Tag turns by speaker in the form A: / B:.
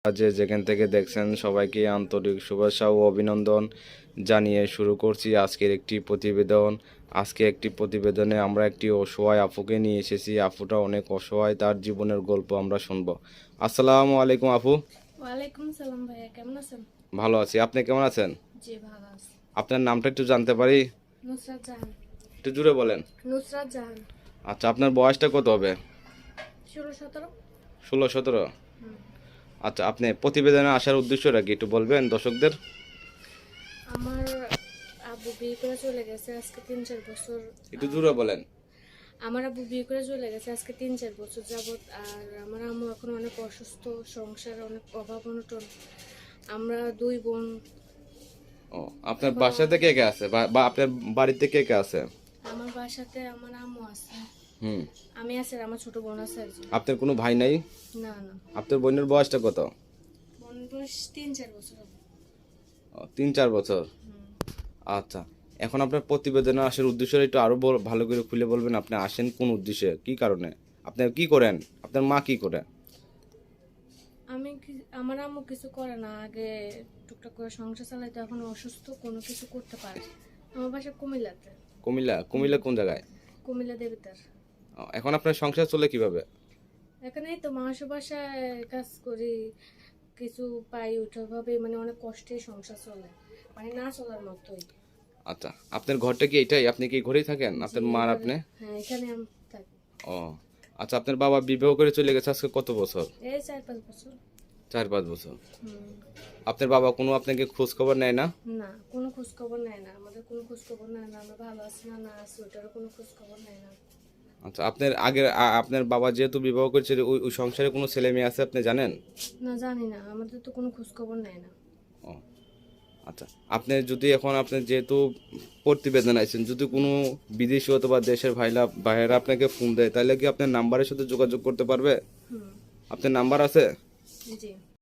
A: যে যেখান থেকে দেখছেন সবাইকে আন্তরিক শুভেচ্ছা ও অভিনন্দন জানিয়ে শুরু করছি আজকের একটি প্রতিবেদন। আজকে একটি প্রতিবেদনে আমরা একটি অসহায় আপুকে নিয়ে এসেছি। আপুটা অনেক অসহায়, তার জীবনের গল্প আমরা শুনবো। আসসালামু আলাইকুম আপু।
B: ওয়ালাইকুম সালাম ভাইয়া, কেমন আছেন?
A: ভালো আছি, আপনি কেমন আছেন?
B: জি ভালো আছি।
A: আপনার নামটা একটু জানতে পারি?
B: নুসরাত জাহান।
A: একটু জুড়ে বলেন।
B: নুসরাত জাহান।
A: আচ্ছা, আপনার বয়সটা কত হবে?
B: 16-17।
A: 16-17। আচ্ছা, আপনি প্রতিবেদনে আসার উদ্দেশ্যটা কি একটু বলবেন দর্শকদের?
B: আমার আব্বু বিয়ে করে চলে গেছে আজকে 3-4 বছর।
A: একটু জুড়ে বলেন।
B: আমার আব্বু বিয়ে করে চলে গেছে আজকে 3-4 বছর যাবত। আর আমার আম্মু এখন অনেক অসুস্থ, সংসারে অনেক অভাব অনটন। আমরা 2 বোন।
A: ও, আপনার বাসাতে কে কে আছে বা আপনার বাড়িতে কে কে আছে?
B: আমার বাসাতে আমার আম্মু আছে,
A: হুম।
B: আমি আছি, আর আমার ছোট বোন আছে একজন।
A: আপনার কোনো ভাই নাই?
B: না না,
A: আপনার বোনের বয়সটা কত?
B: বোন বয়স 3-4 বছর হবে।
A: 3-4 বছর। আচ্ছা, এখন আপনার প্রতিবেদনে আসার উদ্দেশ্যটা একটু আরো ভালো করে খুলে বলবেন। আপনি আসেন কোন উদ্দেশ্যে, কি কারণে, আপনি কি করেন, আপনার মা কি করে?
B: আমার আম্মু কিছু করে না, আগে টুকটাক করে সংসার চালাইতো, এখন অসুস্থ, কোনো কিছু করতে পারে না। আমার বাসা কুমিল্লাতে।
A: কুমিল্লা কোন জায়গায়?
B: কুমিল্লা দেবিতার।
A: এখন আপনার সংসার চলে কিভাবে?
B: এখানেই তো মানুষের বাসায় কাজ করি, কিছু পাই, ওইভাবে মানে অনেক কষ্টে সংসার চলে, মানে না চলার মতোই।
A: আচ্ছা, আপনার ঘরটা কি এটাই? আপনি কি ঘরেই থাকেন, আপনার মা আর আপনি?
B: হ্যাঁ, এখানে আমি থাকি।
A: ও আচ্ছা, আপনার বাবা বিবাহ করে চলে গেছে আজকে কত বছর?
B: এই 4-5 বছর।
A: 4-5 বছর।
B: হুম।
A: আপনার বাবা কোনো আপনাকে খোঁজ খবর নেয় না?
B: না, কোনো খোঁজ খবর নেয় না, আমাদের কোনো খোঁজ খবর নেয় না, আমরা ভালো আছি না না আছি ওটারও কোনো খোঁজ খবর নেয় না।
A: আচ্ছা, আপনার আগের আপনার বাবা যেহেতু বিবাহ করেছে, ওই সংসারে কোনো ছেলে মেয়ে আছে আপনি জানেন?
B: না, জানি না, আমাদের তো কোনো খোঁজ খবর নেয় না।
A: ও আচ্ছা, আপনি যদি এখন আপনি যেহেতু প্রতিবেদন আছেন, যদি কোনো বিদেশি অথবা দেশের ভাইয়েরা আপনাকে ফোন দেয়, তাহলে কি আপনার নাম্বারের সাথে যোগাযোগ করতে পারবে?
B: হুম।
A: আপনার নাম্বার আছে?
B: জি।